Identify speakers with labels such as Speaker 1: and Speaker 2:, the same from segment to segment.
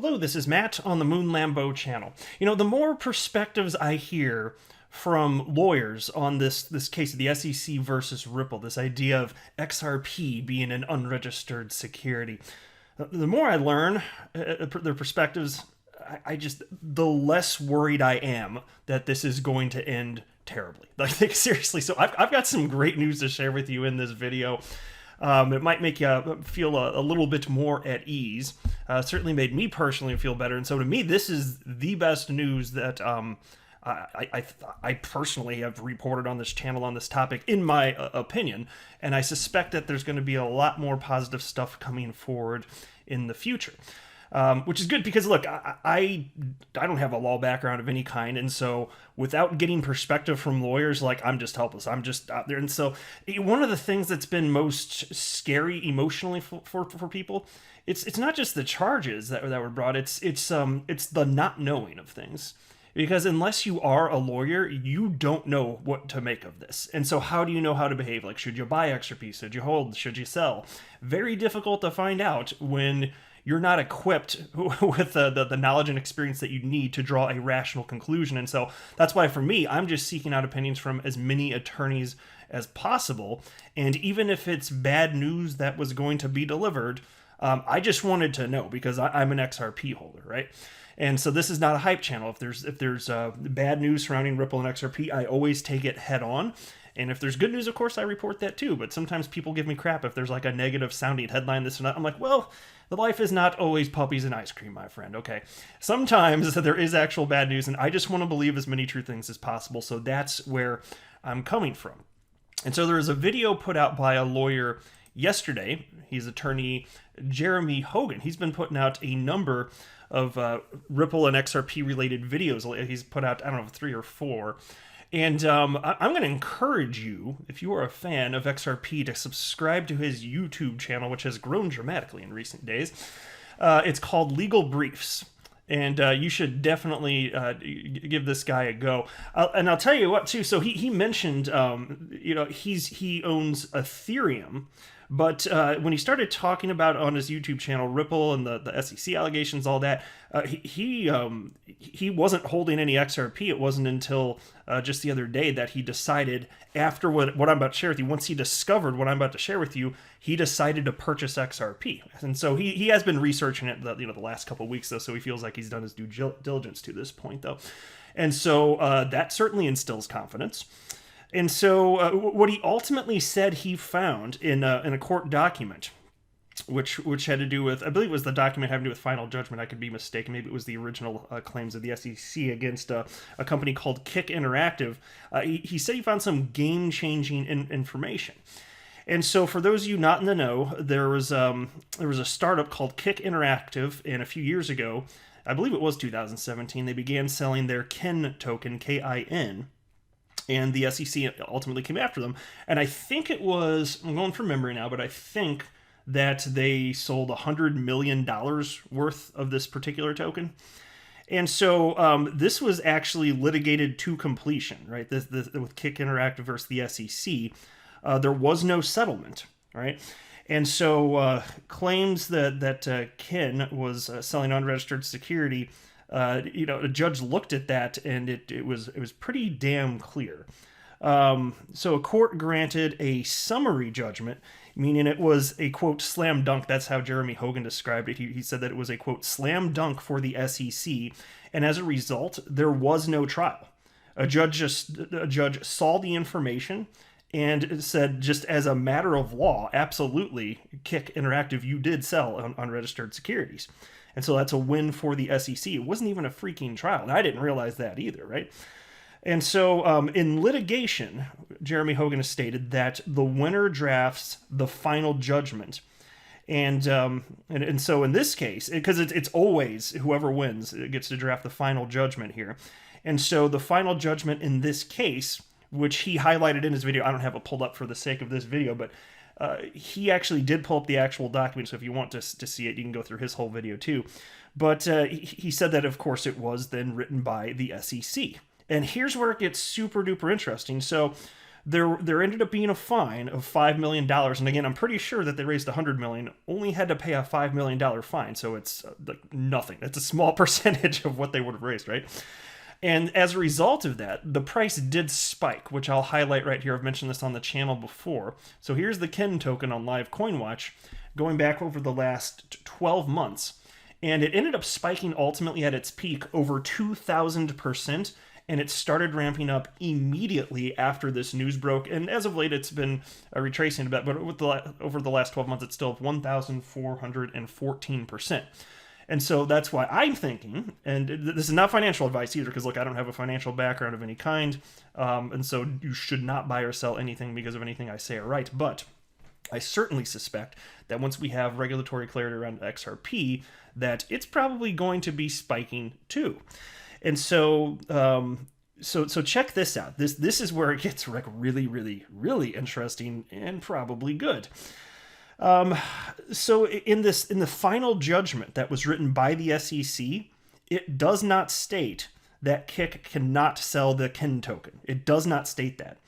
Speaker 1: Hello, this is Matt on the Moon Lambeau channel. You know, the more perspectives I hear from lawyers on this case of the SEC versus Ripple, this idea of XRP being an unregistered security, the more I learn their perspectives, the less worried I am that this is going to end terribly. Like, seriously. So I've got some great news to share with you in this video. It might make you feel a little bit more at ease. Certainly made me personally feel better. And so to me, this is the best news that I personally have reported on this channel on this topic, in my opinion. And I suspect that there's going to be a lot more positive stuff coming forward in the future. Which is good because, look, I don't have a law background of any kind, and so without getting perspective from lawyers, like, I'm just helpless. I'm just out there. And so one of the things that's been most scary emotionally for people, it's not just the charges that were brought, it's the not knowing of things. Because unless you are a lawyer, you don't know what to make of this. And so how do you know how to behave? Like, should you buy XRP? Should you hold? Should you sell? Very difficult to find out when you're not equipped with the knowledge and experience that you need to draw a rational conclusion. And so that's why, for me, I'm just seeking out opinions from as many attorneys as possible. And even if it's bad news that was going to be delivered, I just wanted to know, because I'm an XRP holder, right? And so this is not a hype channel. If there's bad news surrounding Ripple and XRP, I always take it head on. And if there's good news, of course, I report that too. But sometimes people give me crap if there's like a negative sounding headline, this and that. I'm like, well, the life is not always puppies and ice cream, my friend. Okay. Sometimes there is actual bad news, and I just want to believe as many true things as possible. So that's where I'm coming from. And so there is a video put out by a lawyer yesterday. He's attorney Jeremy Hogan. He's been putting out a number of Ripple and XRP related videos. He's put out, I don't know, 3 or 4. And I'm going to encourage you, if you are a fan of XRP, to subscribe to his YouTube channel, which has grown dramatically in recent days. It's called Legal Briefs. And you should definitely give this guy a go. And I'll tell you what, too. So he mentioned, he owns Ethereum. But when he started talking about on his YouTube channel Ripple and the SEC allegations, all that, he wasn't holding any XRP. It wasn't until just the other day that he decided, after what I'm about to share with you, once he discovered what I'm about to share with you, he decided to purchase XRP. And so he has been researching it the last couple of weeks, though, so he feels like he's done his due diligence to this point, though. And so that certainly instills confidence. And so what he ultimately said he found in a court document, which had to do with, I believe it was the document having to do with final judgment. I could be mistaken. Maybe it was the original claims of the SEC against a company called Kick Interactive. He said he found some game-changing information. And so for those of you not in the know, there was a startup called Kick Interactive, and a few years ago, I believe it was 2017, they began selling their KIN token, K-I-N, and the SEC ultimately came after them. And I think it was, I'm going from memory now, but I think that they sold $100 million worth of this particular token. And so this was actually litigated to completion, right? With Kick Interactive versus the SEC. There was no settlement, right? And so claims that KIN was selling unregistered security, a judge looked at that, and it was pretty damn clear. So a court granted a summary judgment, meaning it was a, quote, slam dunk. That's how Jeremy Hogan described it. He said that it was a, quote, slam dunk for the SEC, and as a result, there was no trial. A judge saw the information and said, just as a matter of law, absolutely, Kick Interactive, you did sell unregistered securities. And so that's a win for the SEC. It wasn't even a freaking trial. And I didn't realize that either, right? And so in litigation, Jeremy Hogan has stated that the winner drafts the final judgment. And so in this case, because it's always whoever wins gets to draft the final judgment here. And so the final judgment in this case, which he highlighted in his video, I don't have it pulled up for the sake of this video, but he actually did pull up the actual document, so if you want to see it, you can go through his whole video too. But he said that, of course, it was then written by the SEC. And here's where it gets super duper interesting. So there ended up being a fine of $5 million. And again, I'm pretty sure that they raised $100 million, only had to pay a $5 million fine. So it's like nothing. It's a small percentage of what they would have raised, right? And as a result of that, the price did spike, which I'll highlight right here. I've mentioned this on the channel before. So here's the Kin token on Live CoinWatch going back over the last 12 months. And it ended up spiking ultimately at its peak over 2,000%. And it started ramping up immediately after this news broke. And as of late, it's been retracing a bit. But over the last 12 months, it's still 1,414%. And so that's why I'm thinking, and this is not financial advice either, because look, I don't have a financial background of any kind, and so you should not buy or sell anything because of anything I say or write, but I certainly suspect that once we have regulatory clarity around XRP, that it's probably going to be spiking too. And so so check this out. This is where it gets like really, really, really interesting and probably good. So in the final judgment that was written by the SEC, it does not state that Kik cannot sell the Kin token. It does not state that.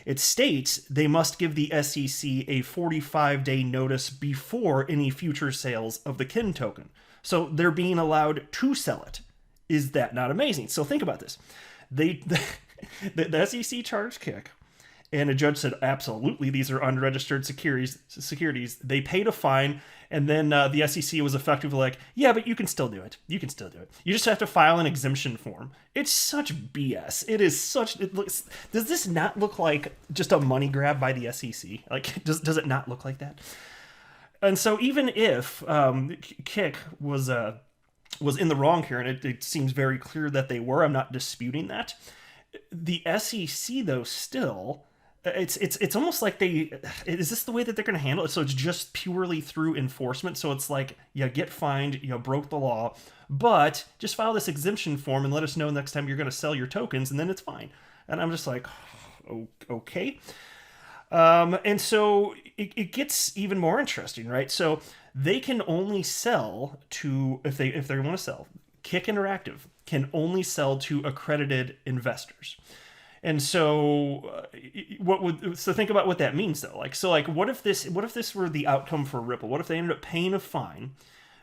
Speaker 1: It states they must give the SEC a 45-day notice before any future sales of the Kin token. So they're being allowed to sell it. Is that not amazing? So think about this. The SEC charged Kik. And a judge said, absolutely, these are unregistered securities. They paid a fine, and then the SEC was effectively like, yeah, but you can still do it. You can still do it. You just have to file an exemption form. It's such BS. It is such... Does this not look like just a money grab by the SEC? Like, does it not look like that? And so even if Kik was in the wrong here, and it seems very clear that they were, I'm not disputing that, the SEC, though, still... It's almost like is this the way that they're going to handle it? So it's just purely through enforcement. So it's like, you get fined, you broke the law, but just file this exemption form and let us know next time you're going to sell your tokens, and then it's fine. And I'm just like, oh, okay. And so it gets even more interesting, right? So they can only sell to, if they want to sell, Kik Interactive can only sell to accredited investors. And so, so think about what that means, though. What if this were the outcome for Ripple? What if they ended up paying a fine,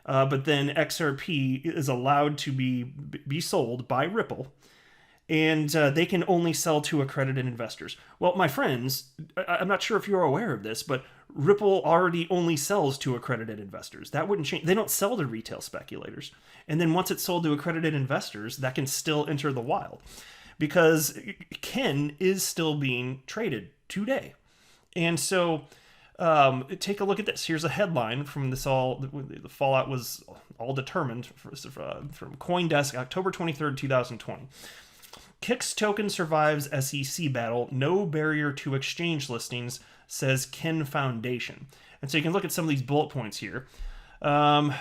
Speaker 1: but then XRP is allowed to be sold by Ripple, and they can only sell to accredited investors? Well, my friends, I'm not sure if you're aware of this, but Ripple already only sells to accredited investors. That wouldn't change. They don't sell to retail speculators. And then once it's sold to accredited investors, that can still enter the wild, because Kin is still being traded today. And so take a look at this. Here's a headline from this all. The fallout was all determined from CoinDesk, October 23rd, 2020. Kik's token survives SEC battle. No barrier to exchange listings, says Kin Foundation. And so you can look at some of these bullet points here. I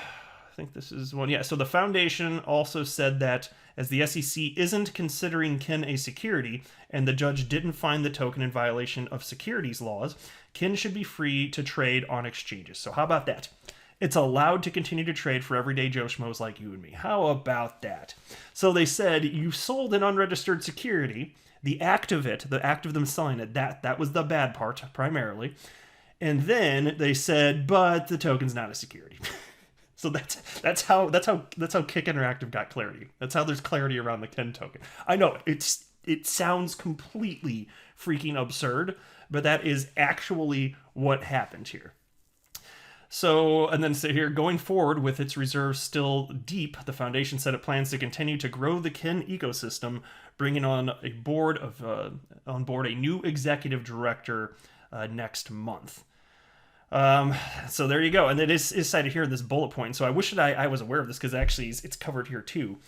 Speaker 1: think this is one. Yeah, so the foundation also said that as the SEC isn't considering Kin a security, and the judge didn't find the token in violation of securities laws, Kin should be free to trade on exchanges. So how about that? It's allowed to continue to trade for everyday Joe Schmoes like you and me. How about that? So they said, you sold an unregistered security. The act of them selling it, that was the bad part, primarily. And then they said, but the token's not a security. So that's how Kik Interactive got clarity. That's how there's clarity around the Kin token. I know it sounds completely freaking absurd, but that is actually what happened here. So, and then so here, going forward with its reserves still deep, the foundation said it plans to continue to grow the Kin ecosystem, bringing on board a new executive director next month. So there you go. And it is cited here in this bullet point. So I wish that I was aware of this, because actually it's covered here too.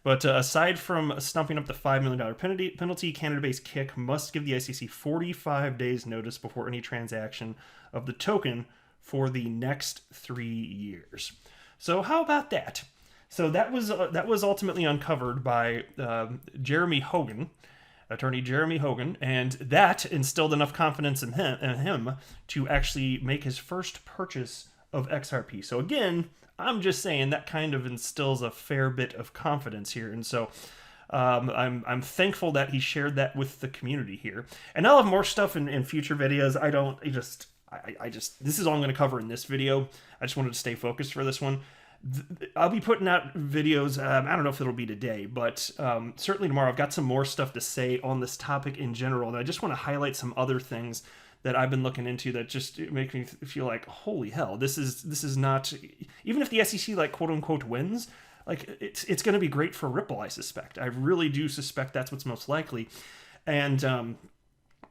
Speaker 1: But aside from stumping up the $5 million penalty, Canada-based Kik must give the SEC 45 days notice before any transaction of the token for the next 3 years. So how about that? So that was ultimately uncovered by Jeremy Hogan, attorney Jeremy Hogan, and that instilled enough confidence in him to actually make his first purchase of XRP. So again, I'm just saying that kind of instills a fair bit of confidence here. And so I'm thankful that he shared that with the community here, and I'll have more stuff in future videos. I just this is all I'm going to cover in this video. I just wanted to stay focused for this one. I'll be putting out videos. I don't know if it'll be today, but certainly tomorrow. I've got some more stuff to say on this topic in general, and I just want to highlight some other things that I've been looking into that just make me feel like, holy hell, this is not, even if the SEC like quote unquote wins, like it's going to be great for Ripple. I suspect. I really do suspect that's what's most likely, and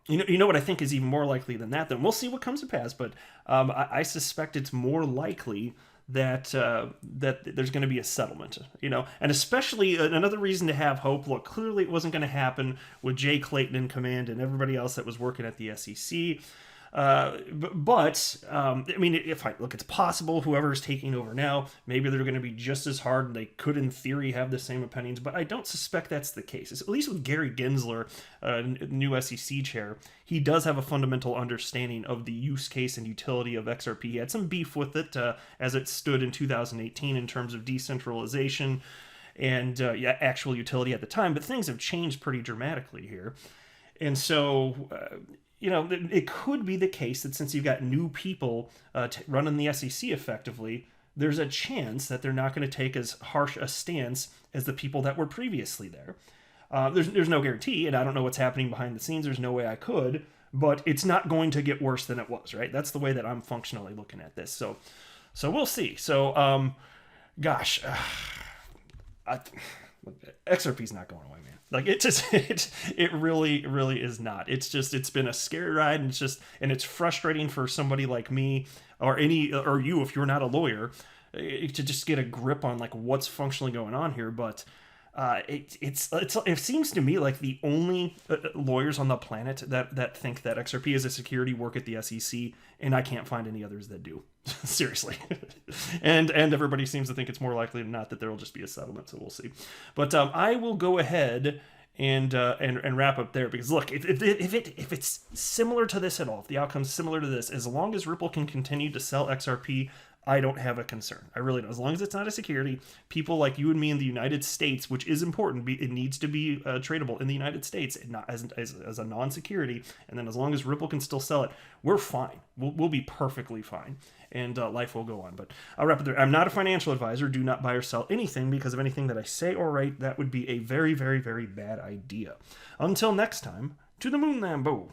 Speaker 1: you know what I think is even more likely than that. Then we'll see what comes to pass, but I suspect it's more likely that that there's going to be a settlement, and especially another reason to have hope. Look, clearly it wasn't going to happen with Jay Clayton in command and everybody else that was working at the SEC. But I mean, if I look, it's possible whoever's taking over now, maybe they're going to be just as hard, and they could, in theory, have the same opinions. But I don't suspect that's the case. At least with Gary Gensler, new SEC chair, he does have a fundamental understanding of the use case and utility of XRP. He had some beef with it as it stood in 2018 in terms of decentralization and actual utility at the time. But things have changed pretty dramatically here, and so. It could be the case that since you've got new people running the SEC effectively, there's a chance that they're not going to take as harsh a stance as the people that were previously there. There's no guarantee, and I don't know what's happening behind the scenes. There's no way I could, but it's not going to get worse than it was, right? That's the way that I'm functionally looking at this. So we'll see. So, gosh, XRP's not going away, man. Like it really is not. It's been a scary ride, and it's frustrating for somebody like me or you if you're not a lawyer to just get a grip on like what's functionally going on here. But it seems to me like the only lawyers on the planet that think that XRP is a security work at the SEC, and I can't find any others that do. Seriously. and everybody seems to think it's more likely than not that there will just be a settlement, so we'll see. But I will go ahead and wrap up there, because look, if it's similar to this at all, if the outcome's similar to this, as long as Ripple can continue to sell XRP, I don't have a concern. I really don't. As long as it's not a security, people like you and me in the United States, which is important, it needs to be tradable in the United States, and not as a non-security. And then as long as Ripple can still sell it, we're fine. We'll be perfectly fine, and life will go on. But I'll wrap it there. I'm not a financial advisor. Do not buy or sell anything because of anything that I say or write. That would be a very, very, very bad idea. Until next time, to the moon, Lambo.